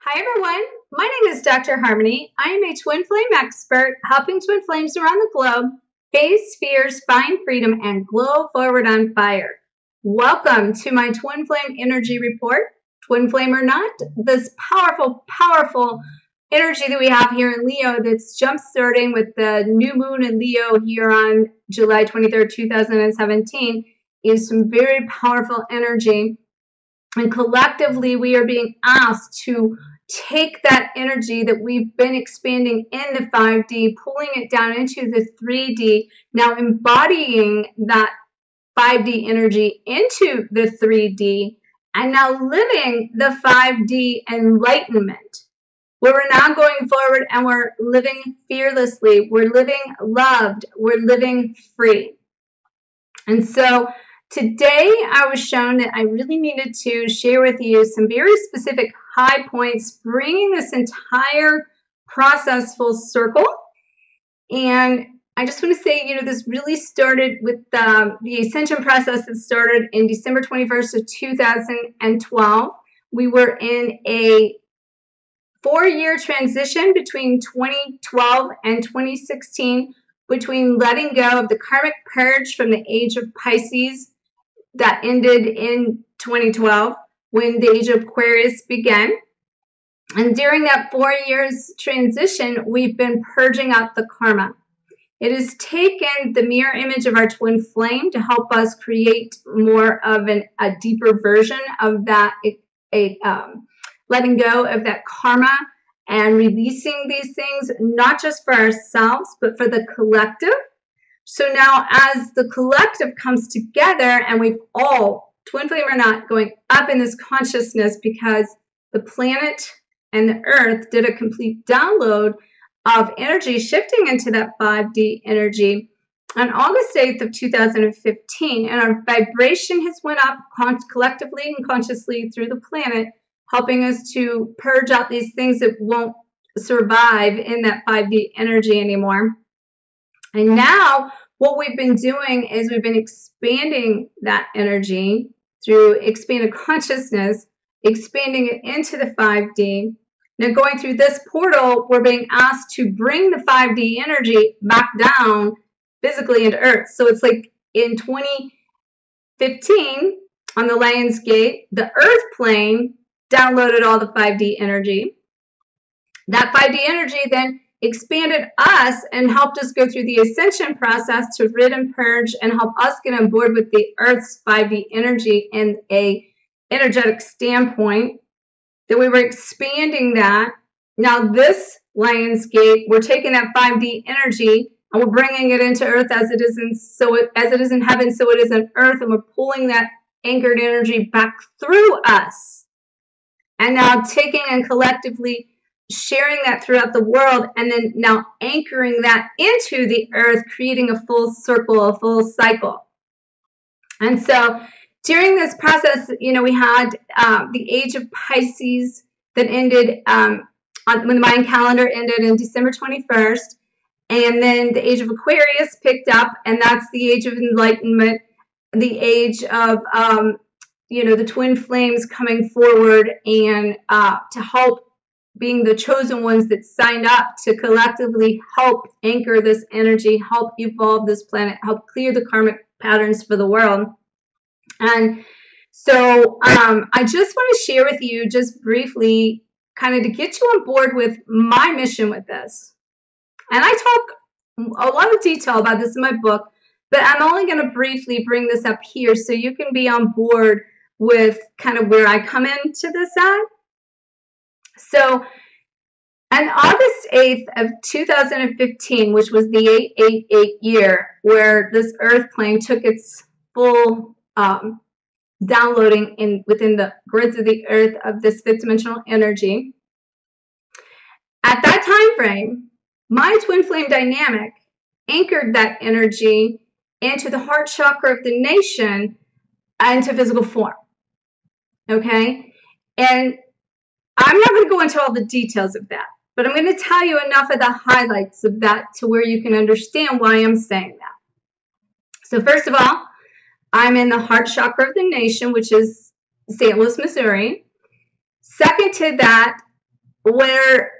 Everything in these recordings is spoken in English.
Hi everyone, my name is Dr. Harmony. I am a twin flame expert helping twin flames around the globe face fears, find freedom, and glow forward on fire. Welcome to my twin flame energy report. Twin flame or not, this powerful energy that we have here in Leo that's jump starting with the new moon in Leo here on July 23rd, 2017 is some very powerful energy. And collectively, we are being asked to take that energy that we've been expanding in the 5D, pulling it down into the 3D, now embodying that 5D energy into the 3D, and now living the 5D enlightenment, where we're now going forward and we're living fearlessly, we're living loved, we're living free. And so today, I was shown that I really needed to share with you some very specific high points, bringing this entire process full circle. And I just want to say, this really started with the ascension process that started in December 21st of 2012. We were in a 4-year transition between 2012 and 2016, between letting go of the karmic purge from the age of Pisces that ended in 2012 when the age of Aquarius began. And during that 4 years transition, we've been purging out the karma. It has taken the mirror image of our twin flame to help us create more of a deeper version of that, letting go of that karma and releasing these things, not just for ourselves, but for the collective. So now as the collective comes together and we've all, twin flame or not, going up in this consciousness because the planet and the earth did a complete download of energy shifting into that 5D energy on August 8th of 2015. And our vibration has went up collectively and consciously through the planet, helping us to purge out these things that won't survive in that 5D energy anymore. And now what we've been doing is we've been expanding that energy through expanded consciousness, expanding it into the 5D. Now going through this portal, we're being asked to bring the 5D energy back down physically into Earth. So it's like in 2015 on the Lion's Gate, the Earth plane downloaded all the 5D energy. That 5D energy then expanded us and helped us go through the ascension process to rid and purge and help us get on board with the Earth's 5D energy in a energetic standpoint. That we were expanding that. Now this Lion's Gate, we're taking that 5D energy and we're bringing it into Earth as it is in heaven, so it is in Earth, and we're pulling that anchored energy back through us. And now taking and collectively sharing that throughout the world, and then now anchoring that into the earth, creating a full circle, a full cycle. And so during this process, we had the age of Pisces that ended when the Mayan calendar ended in December 21st. And then the age of Aquarius picked up, and that's the age of enlightenment, the age of, the twin flames coming forward and to help, being the chosen ones that signed up to collectively help anchor this energy, help evolve this planet, help clear the karmic patterns for the world. And so I just want to share with you just briefly, kind of to get you on board with my mission with this. And I talk a lot of detail about this in my book, but I'm only going to briefly bring this up here so you can be on board with kind of where I come into this at. So on August 8th of 2015, which was the 888 year, where this earth plane took its full downloading within the grids of the earth of this fifth dimensional energy, at that time frame, my twin flame dynamic anchored that energy into the heart chakra of the nation into physical form. Okay? And I'm not going to go into all the details of that, but I'm going to tell you enough of the highlights of that to where you can understand why I'm saying that. So first of all, I'm in the heart chakra of the nation, which is St. Louis, Missouri. Second to that, where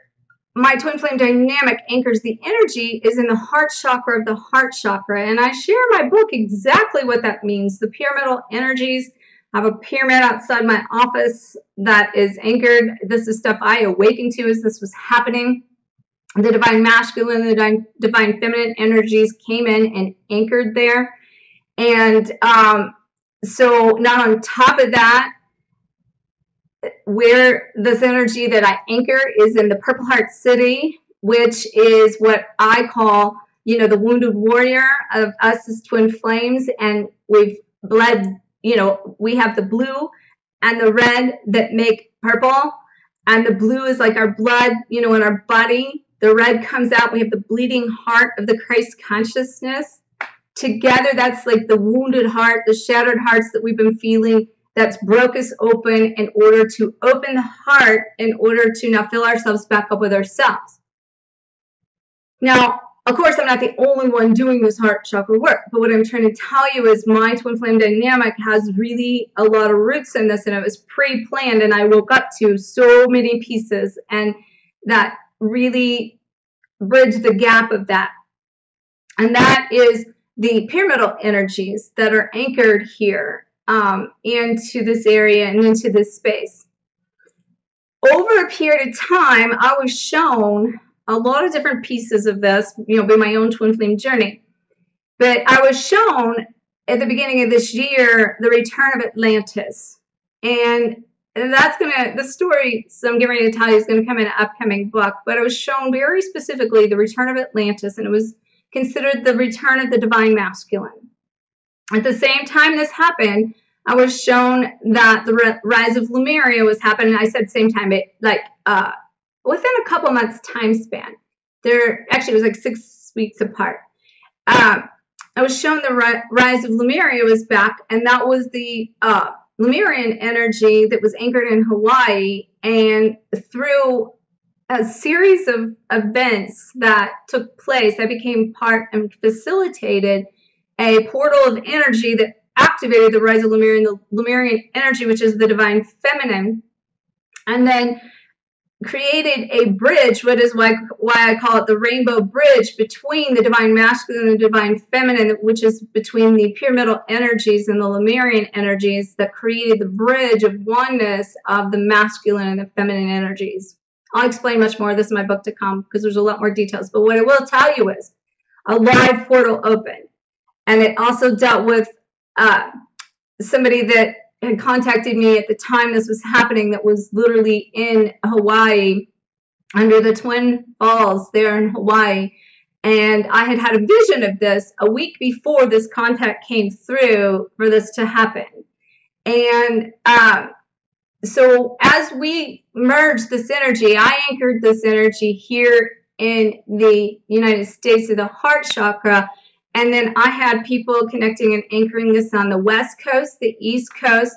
my twin flame dynamic anchors the energy is in the heart chakra of the heart chakra. And I share in my book exactly what that means. The pyramidal energies. I have a pyramid outside my office that is anchored. This is stuff I awakened to as this was happening. The divine masculine and the divine feminine energies came in and anchored there. And so now on top of that, where this energy that I anchor is in the Purple Heart City, which is what I call, you know, the wounded warrior of us as twin flames. And we've bled, you know, we have the blue and the red that make purple. And the blue is like our blood, you know, in our body. The red comes out. We have the bleeding heart of the Christ consciousness. Together, that's like the wounded heart, the shattered hearts that we've been feeling. That's broke us open in order to open the heart in order to now fill ourselves back up with ourselves. Now, of course, I'm not the only one doing this heart chakra work, but what I'm trying to tell you is my twin flame dynamic has really a lot of roots in this, and it was pre-planned, and I woke up to so many pieces, and that really bridged the gap of that. And that is the pyramidal energies that are anchored here. Into this area and into this space. Over a period of time, I was shown a lot of different pieces of this, you know, by my own twin flame journey. But I was shown at the beginning of this year the return of Atlantis. And that's the story, so I'm getting ready to tell you, is going to come in an upcoming book. But I was shown very specifically the return of Atlantis, and it was considered the return of the divine masculine. At the same time this happened, I was shown that the rise of Lemuria was happening. I said same time, within a couple months time span. Actually, it was like 6 weeks apart. I was shown the rise of Lemuria was back, and that was the Lemurian energy that was anchored in Hawaii. And through a series of events that took place, I became part and facilitated a portal of energy that activated the rise of Lemurian, the Lemurian energy, which is the divine feminine, and then created a bridge, which is why I call it the rainbow bridge between the divine masculine and the divine feminine, which is between the pyramidal energies and the Lemurian energies, that created the bridge of oneness of the masculine and the feminine energies. I'll explain much more of this in my book to come because there's a lot more details. But what I will tell you is a live portal opened. And it also dealt with somebody that had contacted me at the time this was happening, that was literally in Hawaii, under the Twin Falls there in Hawaii. And I had a vision of this a week before this contact came through for this to happen. And so as we merged this energy, I anchored this energy here in the United States of the heart chakra. And then I had people connecting and anchoring this on the West Coast, the East Coast,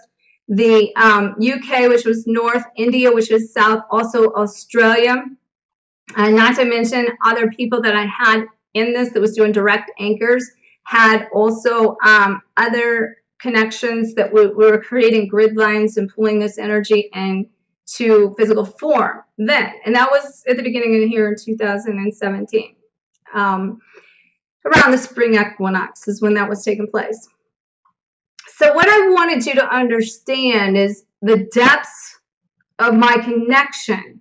the UK, which was North, India, which was South, also Australia. Not to mention other people that I had in this that was doing direct anchors, had also other connections that we were creating grid lines and pulling this energy into physical form then. And that was at the beginning of here in 2017. Around the spring equinox is when that was taking place. So what I wanted you to understand is the depths of my connection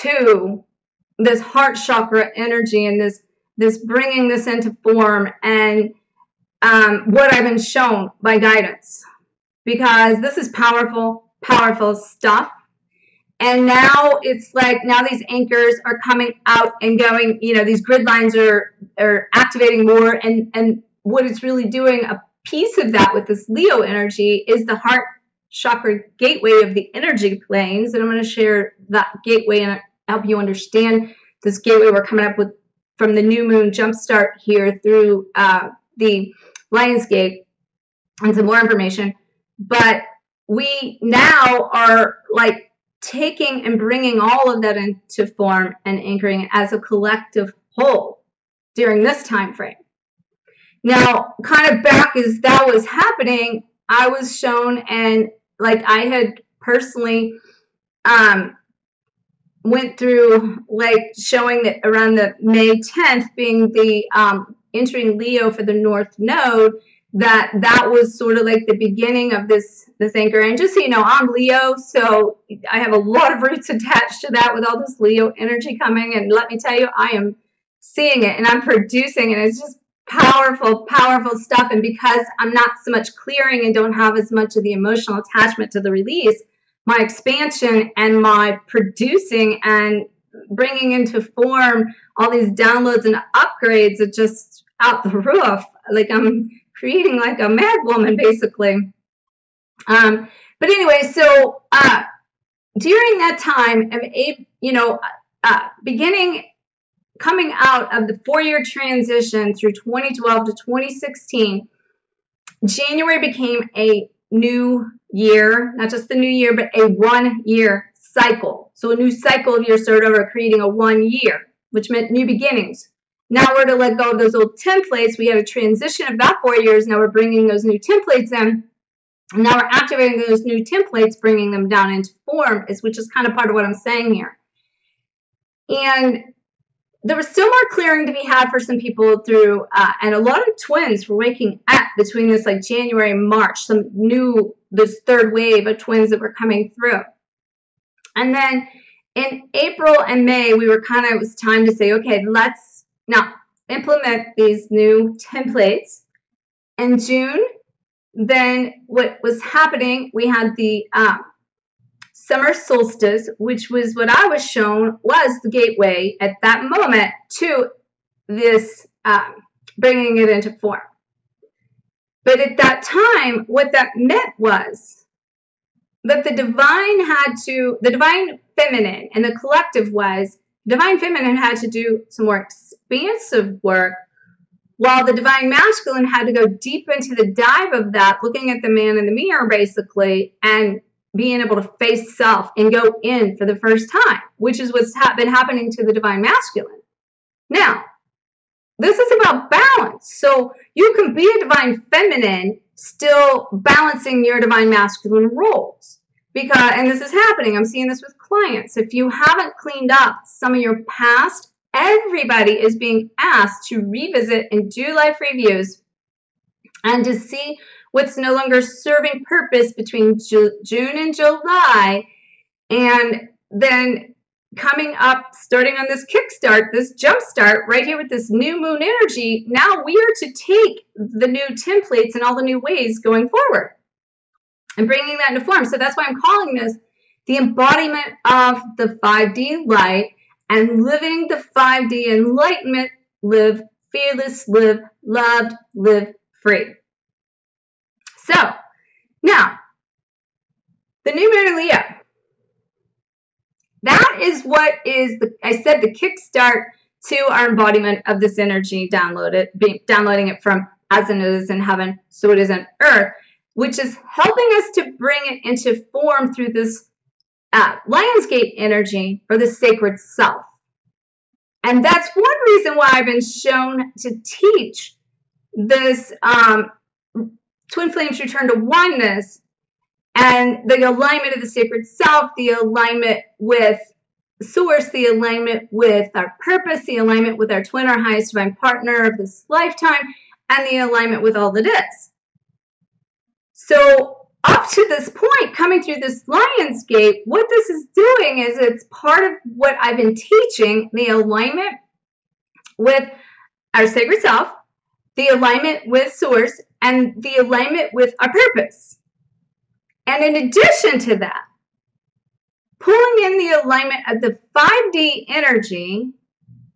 to this heart chakra energy and this bringing this into form, and what I've been shown by guidance, because this is powerful, powerful stuff. And now it's like, now these anchors are coming out and going, you know, these grid lines are activating more. And what it's really doing, a piece of that with this Leo energy, is the heart chakra gateway of the energy planes. And I'm going to share that gateway and help you understand this gateway we're coming up with from the new moon jumpstart here through the Lion's Gate, and some more information. But we now are like taking and bringing all of that into form and anchoring it as a collective whole during this time frame. Now, kind of back as that was happening, I was shown, and like I had personally went through, like, showing that around the May 10th being the entering Leo for the North Node, that was sort of like the beginning of this anchor. And just so you know, I'm Leo, so I have a lot of roots attached to that with all this Leo energy coming. And let me tell you, I am seeing it and I'm producing it. It's just powerful, powerful stuff. And because I'm not so much clearing and don't have as much of the emotional attachment to the release, my expansion and my producing and bringing into form all these downloads and upgrades are just out the roof. Like, I'm creating like a mad woman, basically. But anyway, so during that time of coming out of the 4-year transition through 2012 to 2016, January became a new year, not just the new year, but a 1-year cycle. So a new cycle of years started over, creating a 1 year, which meant new beginnings. Now we're to let go of those old templates. We had a transition of that 4 years. Now we're bringing those new templates in. And now we're activating those new templates, bringing them down into form, which is kind of part of what I'm saying here. And there was still more clearing to be had for some people through, and a lot of twins were waking up between this like January and March, this third wave of twins that were coming through. And then in April and May, it was time to say, okay, let's now implement these new templates. In June, then what was happening, we had the summer solstice, which was what I was shown was the gateway at that moment to this bringing it into form. But at that time, what that meant was that the divine feminine and the collective divine feminine had to do some more expansive work, while the divine masculine had to go deep into the dive of that, looking at the man in the mirror, basically, and being able to face self and go in for the first time, which is what's been happening to the divine masculine. Now, this is about balance. So you can be a divine feminine still balancing your divine masculine roles. And this is happening. I'm seeing this with clients. If you haven't cleaned up some of your past, everybody is being asked to revisit and do life reviews and to see what's no longer serving purpose between June and July, and then coming up, starting on this kickstart, this jumpstart right here with this new moon energy. Now we are to take the new templates and all the new ways going forward and bringing that into form. So that's why I'm calling this the embodiment of the 5D light and living the 5D enlightenment, live fearless, live loved, live free. So, now, the new moon in Leo. That is what is, I said, the kickstart to our embodiment of this energy downloading it from as it is in heaven, so it is on earth, which is helping us to bring it into form through this Lionsgate energy for the sacred self. And that's one reason why I've been shown to teach this Twin Flames Return to Oneness and the alignment of the sacred self, the alignment with Source, the alignment with our purpose, the alignment with our twin, our highest divine partner of this lifetime, and the alignment with all that is. So up to this point, coming through this Lionsgate, what this is doing is it's part of what I've been teaching, the alignment with our sacred self, the alignment with Source, and the alignment with our purpose. And in addition to that, pulling in the alignment of the 5D energy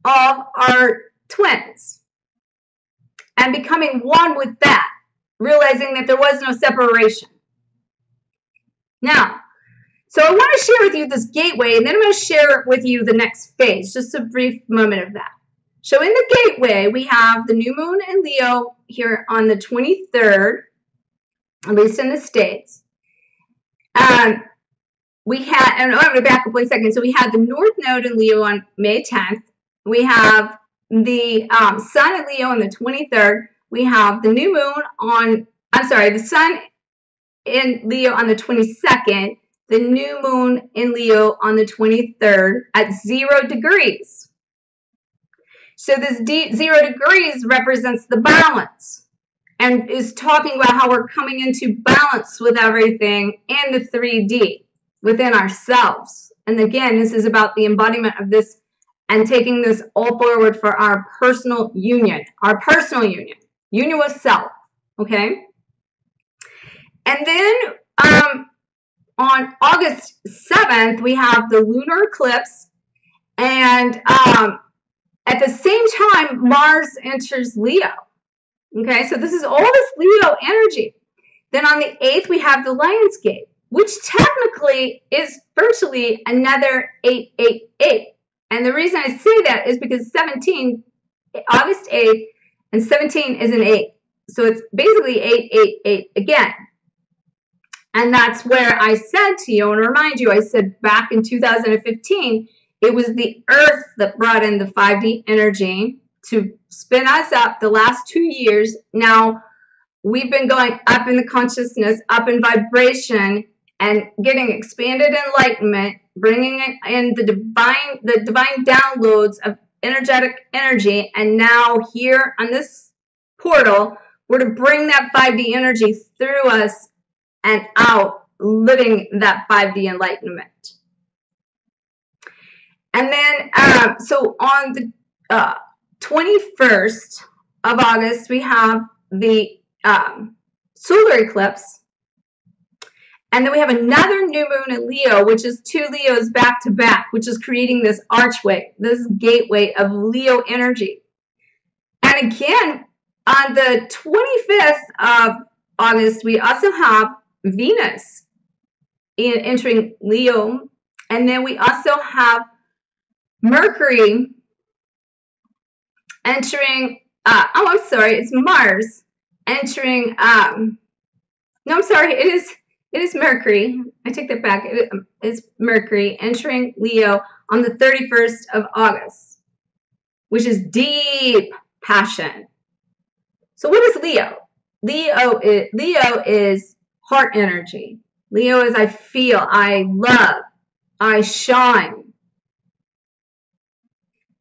of our twins and becoming one with that, realizing that there was no separation. Now, so I want to share with you this gateway, and then I'm going to share with you the next phase, just a brief moment of that. So in the gateway, we have the new moon in Leo here on the 23rd, at least in the States. We had, and I'm going to back up 1 second. So we had the North Node in Leo on May 10th. We have the Sun in Leo on the 23rd. We have the new moon on, the Sun in Leo on the 22nd. the new moon in Leo on the 23rd at 0 degrees. So this 0 degrees represents the balance and is talking about how we're coming into balance with everything in the 3D within ourselves. And again, this is about the embodiment of this and taking this all forward for our personal union union with self, okay? And then on August 7th, we have the lunar eclipse, and at the same time, Mars enters Leo. Okay, so this is all this Leo energy. Then on the 8th, we have the Lion's Gate, which technically is virtually another 888. And the reason I say that is because August 8th, and 17 is an 8. So it's basically 888 again. And that's where I said to you, and remind you, I said back in 2015, it was the Earth that brought in the 5D energy to spin us up the last 2 years. Now, we've been going up in the consciousness, up in vibration, and getting expanded enlightenment, bringing in the divine downloads of energetic energy. And now here on this portal, we're to bring that 5D energy through us and out, living that 5D enlightenment. And then, so on the 21st of August, we have the solar eclipse. And then we have another new moon in Leo, which is 2 Leos back to back, which is creating this archway, this gateway of Leo energy. And again, on the 25th of August, we also have Venus entering Leo. And then we also have Mercury entering, it's Mars entering, no, I'm sorry, it is Mercury. I take that back. It is Mercury entering Leo on the 31st of August, which is deep passion. So what is Leo? Leo is heart energy. Leo is I feel, I love, I shine.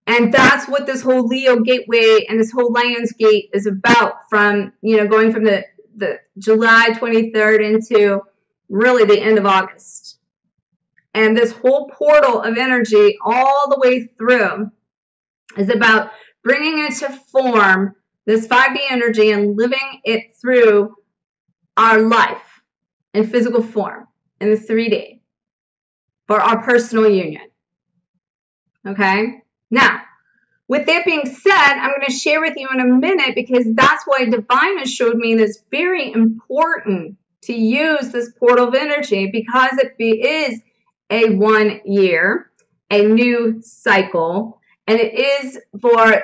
And that's what this whole Leo gateway and this whole Lion's Gate is about, from, going from the July 23rd into really the end of August. And this whole portal of energy all the way through is about bringing into form this 5D energy and living it through our life in physical form, in the 3D, for our personal union. Okay? Now, with that being said, I'm going to share with you in a minute, because that's why Divine has showed me it's very important to use this portal of energy, because it is a 1 year, a new cycle, and it is for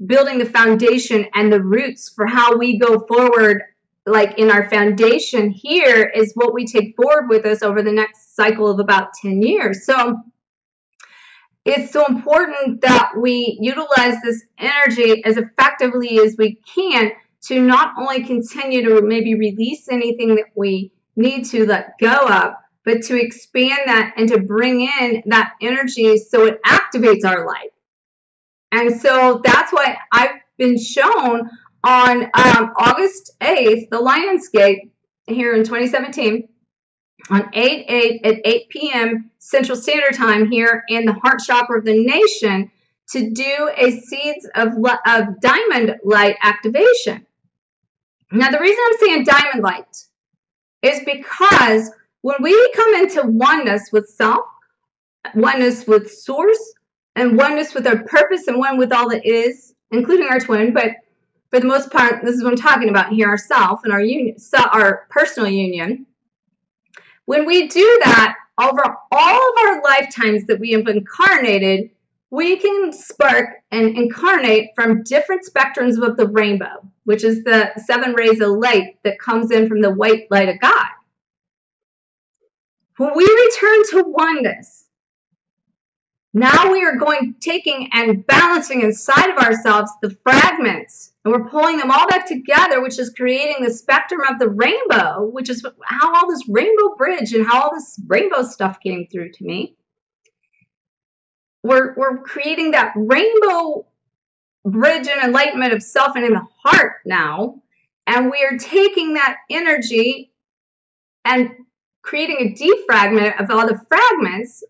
building the foundation and the roots for how we go forward. Like in our foundation here is what we take forward with us over the next cycle of about 10 years. So it's so important that we utilize this energy as effectively as we can to not only continue to maybe release anything that we need to let go of, but to expand that and to bring in that energy so it activates our life. And so that's why I've been shown on August 8th, the Lion's Gate here in 2017, on 8/8 at 8 p.m. Central Standard Time here in the heart chakra of the nation, to do a Seeds of Diamond Light activation. Now, the reason I'm saying diamond light is because when we come into oneness with self, oneness with source, and oneness with our purpose, and one with all that is, including our twin, but for the most part, this is what I'm talking about here, ourself and our union, so our personal union. When we do that, over all of our lifetimes that we have incarnated, we can spark and incarnate from different spectrums of the rainbow, which is the 7 rays of light that comes in from the white light of God. When we return to oneness, Now we are taking and balancing inside of ourselves the fragments, and we're pulling them all back together, which is creating the spectrum of the rainbow, which is how all this rainbow bridge and how all this rainbow stuff came through to me. We're creating that rainbow bridge and enlightenment of self and in the heart now, and we are taking that energy and creating a defragment of all the fragments,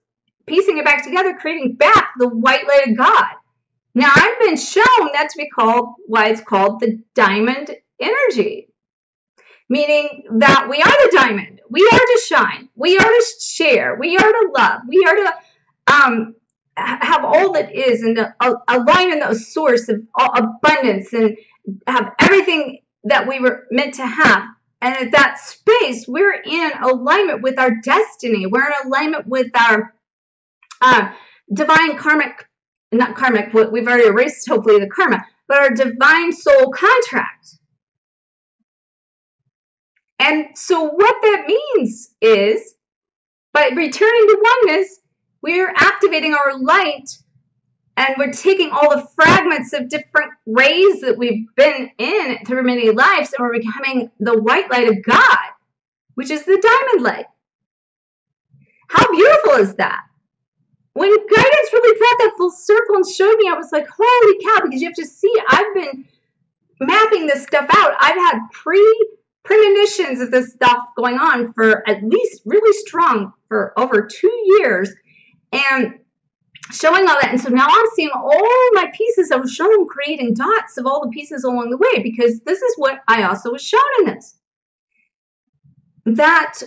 piecing it back together, creating back the white light of God. Now, I've been shown that to be called, why it's called the diamond energy, meaning that we are the diamond. We are to shine. We are to share. We are to love. We are to have all that is and align in the source of abundance and have everything that we were meant to have. And at that space, we're in alignment with our destiny. We're in alignment with our divine karmic, not karmic, we've already erased hopefully the karma, but our divine soul contract. And so what that means is, by returning to oneness, we're activating our light, and we're taking all the fragments of different rays that we've been in through many lives, and we're becoming the white light of God, which is the diamond light. How beautiful is that? When guidance really brought that full circle and showed me, I was like, holy cow, because you have to see, I've been mapping this stuff out. I've had premonitions of this stuff going on for at least really strong for over 2 years, and showing all that. And so now I'm seeing all my pieces. I was shown creating dots of all the pieces along the way, because this is what I also was shown in this. That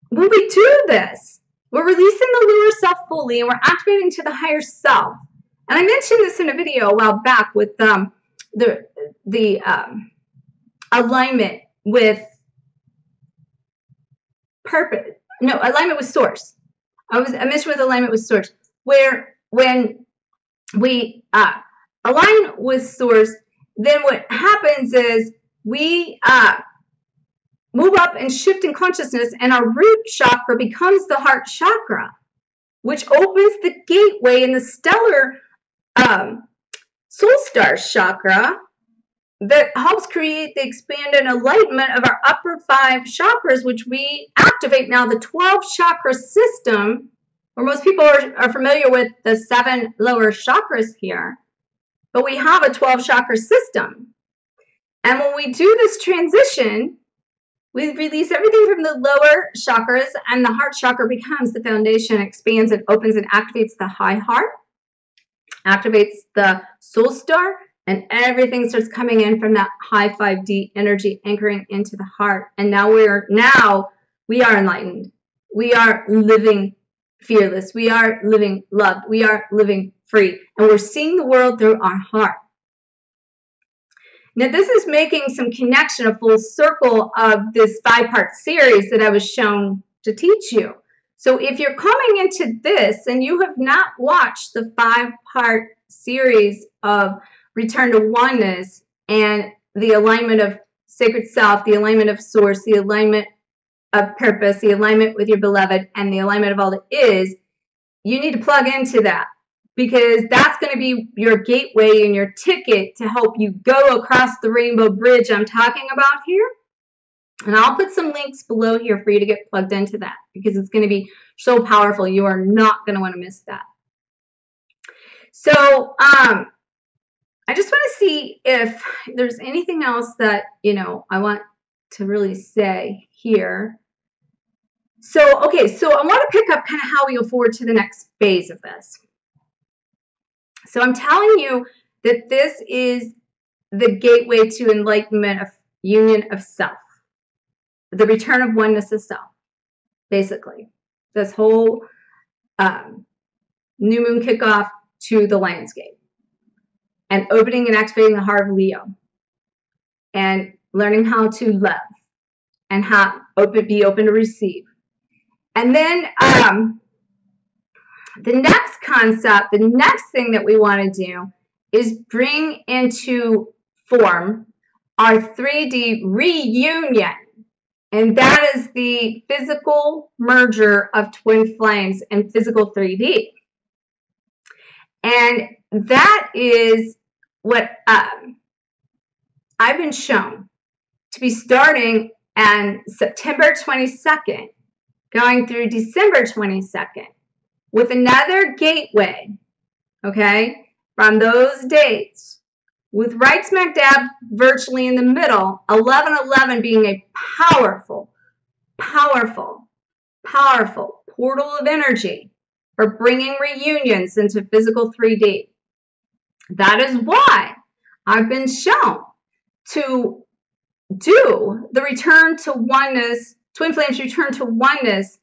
when we do this, we're releasing the lower self fully, and we're activating to the higher self. And I mentioned this in a video a while back with the alignment with purpose. No, alignment with source. I mentioned with alignment with source, where when we align with source, then what happens is we move up and shift in consciousness, and our root chakra becomes the heart chakra, which opens the gateway in the stellar soul stars chakra that helps create the expanded enlightenment of our upper 5 chakras, which we activate now the 12 chakra system, where most people are familiar with the 7 lower chakras here, but we have a 12 chakra system. And when we do this transition, we release everything from the lower chakras, and the heart chakra becomes the foundation, expands and opens and activates the high heart, activates the soul star, and everything starts coming in from that high 5D energy, anchoring into the heart. And now we are enlightened. We are living fearless. We are living loved. We are living free. And we're seeing the world through our heart. Now, this is making some connection, a full circle of this 5-part series that I was shown to teach you. So if you're coming into this and you have not watched the 5-part series of Return to Oneness and the alignment of sacred self, the alignment of source, the alignment of purpose, the alignment with your beloved, and the alignment of all that is, you need to plug into that, because that's going to be your gateway and your ticket to help you go across the rainbow bridge I'm talking about here. And I'll put some links below here for you to get plugged into that, because it's going to be so powerful. You are not going to want to miss that. So I just want to see if there's anything else that, I want to really say here. So, okay, so I want to pick up kind of how we go forward to the next phase of this. So I'm telling you that this is the gateway to enlightenment of union of self, the return of oneness of self, basically. This whole new moon kickoff to the Lion's Gate, and opening and activating the heart of Leo, and learning how to love and be open to receive. And then the next concept, the next thing that we want to do is bring into form our 3D reunion. And that is the physical merger of twin flames in physical 3D. And that is what I've been shown to be starting on September 22nd, going through December 22nd, with another gateway, okay, from those dates, with right smack dab virtually in the middle, 11/11 being a powerful, powerful, powerful portal of energy for bringing reunions into physical 3D. That is why I've been shown to do the return to oneness, twin flames return to oneness,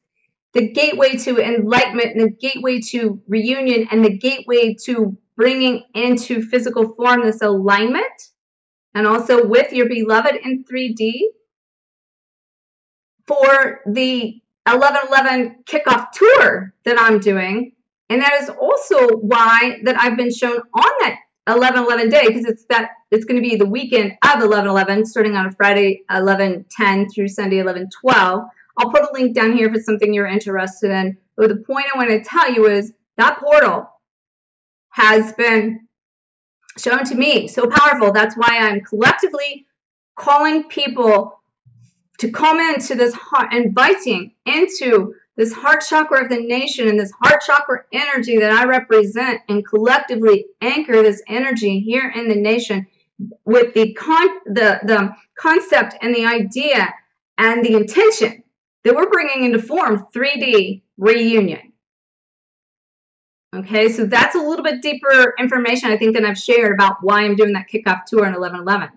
the gateway to enlightenment, and the gateway to reunion, and the gateway to bringing into physical form this alignment, and also with your beloved in 3D for the 11/11 kickoff tour that I'm doing. And that is also why that I've been shown on that 11/11 day, because it's going to be the weekend of 11/11, starting on a Friday 11/10 through Sunday 11/12. I'll put a link down here if it's something you're interested in. But the point I want to tell you is that portal has been shown to me so powerful. That's why I'm collectively calling people to come into this heart, inviting into this heart chakra of the nation and this heart chakra energy that I represent, and collectively anchor this energy here in the nation with the concept and the idea and the intention that we're bringing into form 3D reunion. Okay, so that's a little bit deeper information I think than I've shared about why I'm doing that kickoff tour in 11/11.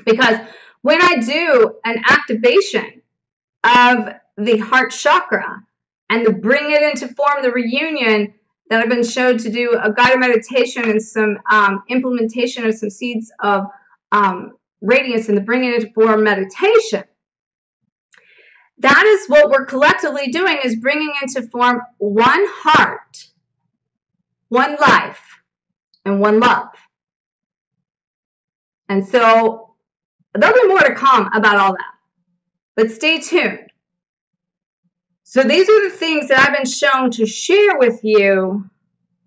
Because when I do an activation of the heart chakra and to bring it into form, the reunion, that I've been shown to do a guided meditation and some implementation of some seeds of radiance and to bring it into form meditation. That is what we're collectively doing, is bringing into form one heart, one life, and one love. And so there'll be more to come about all that, but stay tuned. So these are the things that I've been shown to share with you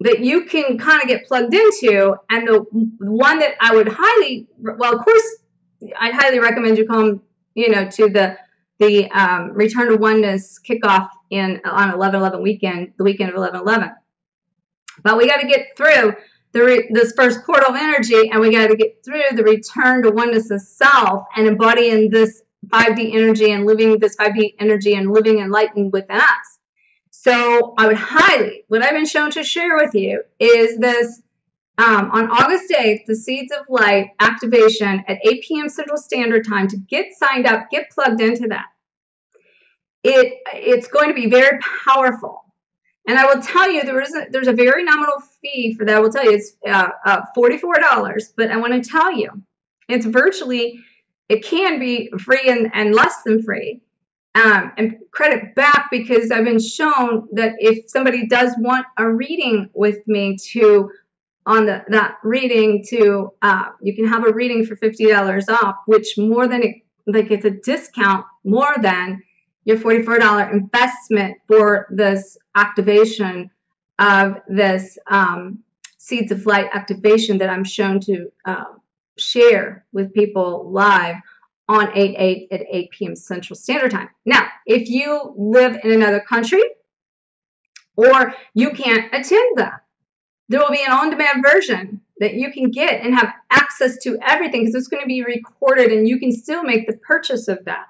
that you can kind of get plugged into. And the one that I would highly, well, of course, I'd highly recommend you come, to the Return to Oneness kickoff on 11/11 weekend, the weekend of 11/11. But we got to get through this first portal of energy, and we got to get through the return to oneness of self and embodying this 5D energy and living this 5D energy and living enlightened within us. So I would highly, what I've been shown to share with you is this, on August 8th, the Seeds of Light activation at 8 p.m. Central Standard Time. To get signed up, get plugged into that. It's going to be very powerful. And I will tell you, there's a very nominal fee for that. I will tell you, it's $44. But I want to tell you, it's virtually, it can be free and less than free. And credit back, because I've been shown that if somebody does want a reading with me that reading you can have a reading for $50 off, which more than it's a discount more than your $44 investment for this activation of this Seeds of Light activation that I'm shown to share with people live on 8/8 at 8 p.m. Central Standard Time. Now, if you live in another country or you can't attend that, there will be an on-demand version that you can get and have access to everything, because it's going to be recorded and you can still make the purchase of that.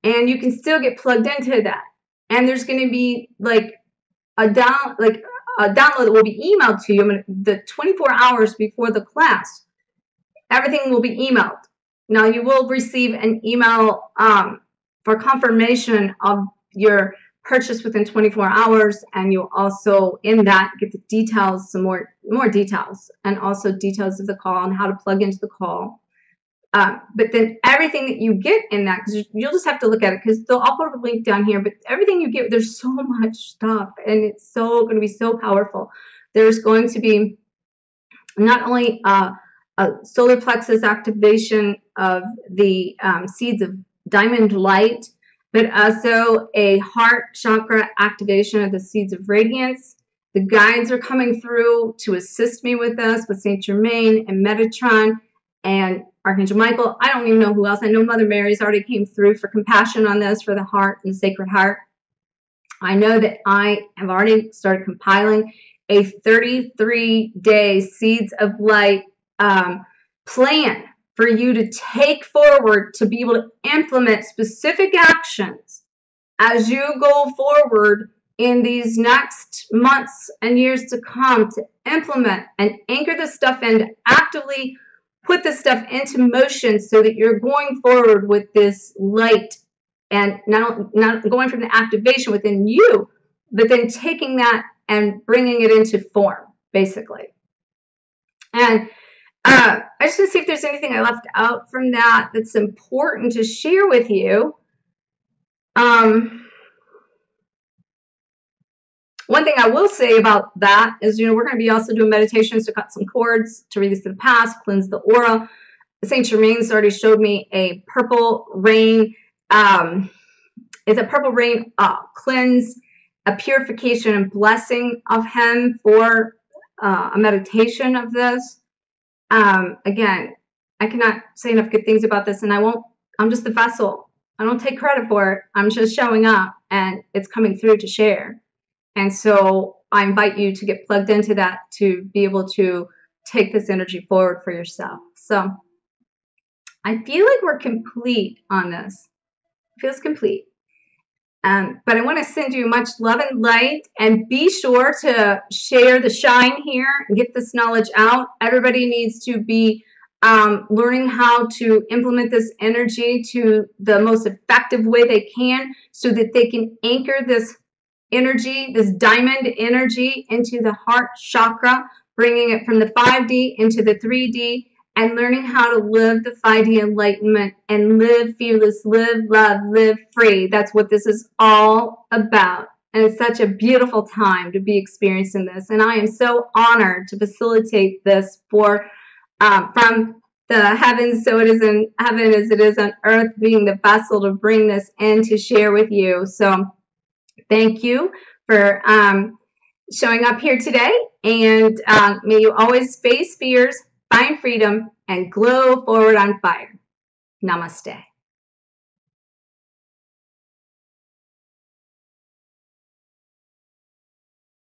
And you can still get plugged into that. And there's going to be like a download that will be emailed to you the 24 hours before the class. Everything will be emailed. Now you will receive an email for confirmation of your purchase within 24 hours, and you'll also in that get the details, some more details, and also details of the call and how to plug into the call. But then everything that you get in that, because you'll just have to look at it, because I'll put a link down here, but everything you get, there's so much stuff, and it's so going to be so powerful. There's going to be not only a solar plexus activation of the seeds of diamond light, but also a heart chakra activation of the seeds of radiance, The guides are coming through to assist me with this, with Saint Germain and Metatron and Archangel Michael. I don't even know who else. I know Mother Mary's already came through for compassion on this, for the heart and the Sacred Heart. I know that I have already started compiling a 33-day Seeds of Light plan for you to take forward to be able to implement specific actions as you go forward in these next months and years to come, to implement and anchor this stuff in, to actively put this stuff into motion so that you're going forward with this light and not going from the activation within you, but then taking that and bringing it into form, basically. And I just want to see if there's anything I left out from that that's important to share with you. One thing I will say about that is, we're going to be also doing meditations to cut some cords, to release the past, cleanse the aura. Saint Germain's already showed me a purple rain. It's a purple rain cleanse, a purification and blessing of him for a meditation of this. Again, I cannot say enough good things about this, and I'm just the vessel. I don't take credit for it. I'm just showing up, and it's coming through to share. And so I invite you to get plugged into that, to be able to take this energy forward for yourself. So I feel like we're complete on this. It feels complete. But I want to send you much love and light, and be sure to share the shine here and get this knowledge out. Everybody needs to be learning how to implement this energy to the most effective way they can, so that they can anchor this energy, this diamond energy, into the heart chakra, bringing it from the 5D into the 3D, and learning how to live the 5D enlightenment and live fearless, live love, live free. That's what this is all about. And it's such a beautiful time to be experiencing this. And I am so honored to facilitate this for from the heavens, so it is in heaven as it is on earth, being the vessel to bring this in to share with you. So thank you for showing up here today, and may you always face fears, find freedom, and glow forward on fire. Namaste.